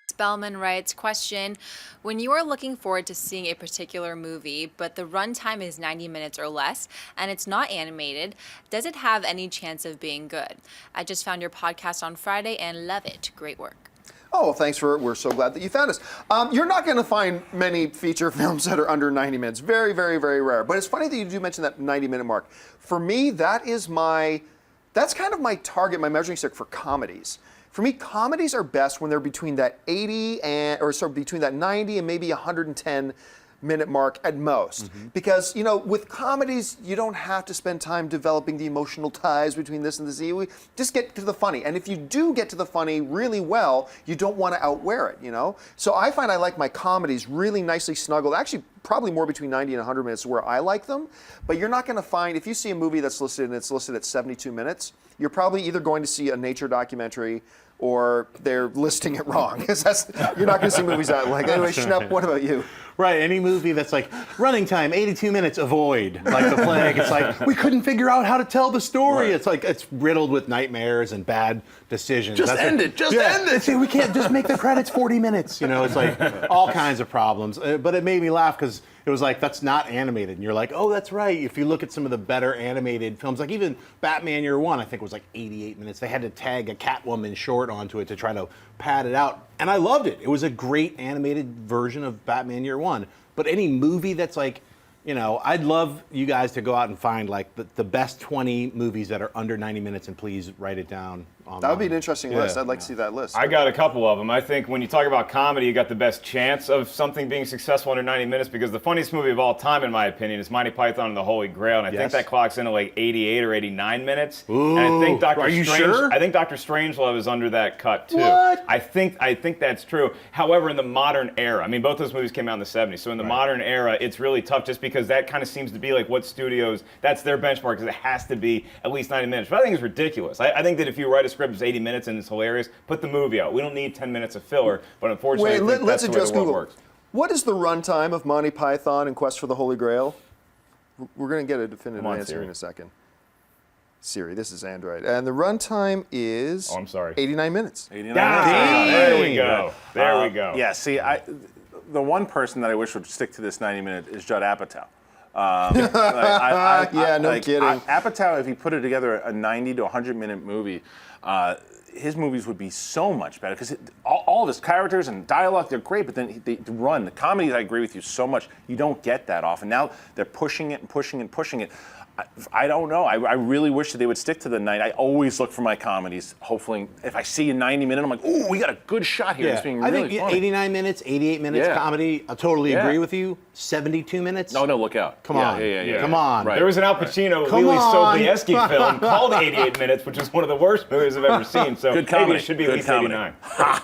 Spellman writes, question, when you are looking forward to seeing a particular movie, but the runtime is 90 minutes or less, and it's not animated, does it have any chance of being good? I just found your podcast on Friday and love it. Great work. Oh, well, thanks we're so glad that you found us. You're not going to find many feature films that are under 90 minutes. Very, very, very rare. But it's funny that you do mention that 90-minute mark. For me, that's kind of my target, my measuring stick for comedies. For me, comedies are best when they're between that 80 between that 90 and maybe 110-minute mark at most. Mm-hmm. Because, with comedies, you don't have to spend time developing the emotional ties between this and this. You just get to the funny. And if you do get to the funny really well, you don't want to outwear it, So I find I like my comedies really nicely snuggled. Actually, probably more between 90 and 100 minutes where I like them. But you're not going to find, if you see a movie that's listed and it's listed at 72 minutes, you're probably either going to see a nature documentary or they're listing it wrong. Because you're not going to see movies that like. Anyway, Schnepp, what about you? Right, any movie that's like, running time, 82 minutes, avoid. Like The Plague, it's like, we couldn't figure out how to tell the story. Right. It's like, it's riddled with nightmares and bad decisions. Just end it. See, we can't just make the credits 40 minutes. It's like all kinds of problems. But it made me laugh because it was like, that's not animated. And you're like, oh, that's right. If you look at some of the better animated films, like even Batman Year One, I think was like 88 minutes. They had to tag a Catwoman short onto it to try to pad it out. And I loved it. It was a great animated version of Batman Year One. But any movie that's like, I'd love you guys to go out and find like the best 20 movies that are under 90 minutes and please write it down. That would be an interesting list. I'd like to see that list. I got a couple of them. I think when you talk about comedy, you got the best chance of something being successful under 90 minutes because the funniest movie of all time, in my opinion, is Monty Python and the Holy Grail, and I think that clocks into like 88 or 89 minutes. Ooh, and I think are you sure? I think Dr. Strangelove is under that cut too. What? I think that's true. However, in the modern era, both those movies came out in the 70s, so in the modern era, it's really tough just because that kind of seems to be like what studios, that's their benchmark, because it has to be at least 90 minutes. But I think it's ridiculous. I think that if you write a script that's 80 minutes and it's hilarious, put the movie out. We don't need 10 minutes of filler, but unfortunately, let's address Google. Works. What is the runtime of Monty Python and Quest for the Holy Grail? We're going to get a definitive answer Siri. in a second. Siri, this is Android. And the runtime is 89 minutes. 89 minutes. There we go. There we go. Yeah, see, the one person that I wish would stick to this 90-minute is Judd Apatow. No kidding. Apatow, if he put it together a 90 to 100-minute movie, his movies would be so much better because all of his characters and dialogue, they're great, but then they run. The comedies, I agree with you so much. You don't get that often. Now they're pushing it and pushing and pushing it. I don't know. I really wish that they would stick to the 90. I always look for my comedies. Hopefully, if I see a 90-minute, I'm like, ooh, we got a good shot here. Yeah. It's being I really think funny. 89 minutes, 88 minutes comedy. I totally agree with you. 72 minutes. No, look out. Come on. Yeah. Come on. Right. There was an Al Pacino, Lily Sobieski film called 88 Minutes, which is one of the worst movies I've ever seen. So good comedy. Maybe it should be at least 89.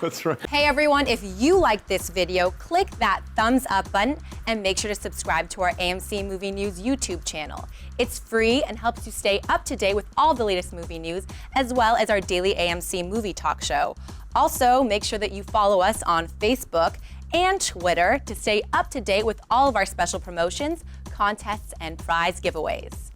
That's right. Hey everyone, if you liked this video, click that thumbs up button and make sure to subscribe to our AMC Movie News YouTube channel. It's free and helps you stay up to date with all the latest movie news, as well as our daily AMC movie talk show. Also, make sure that you follow us on Facebook and Twitter to stay up to date with all of our special promotions, contests, and prize giveaways.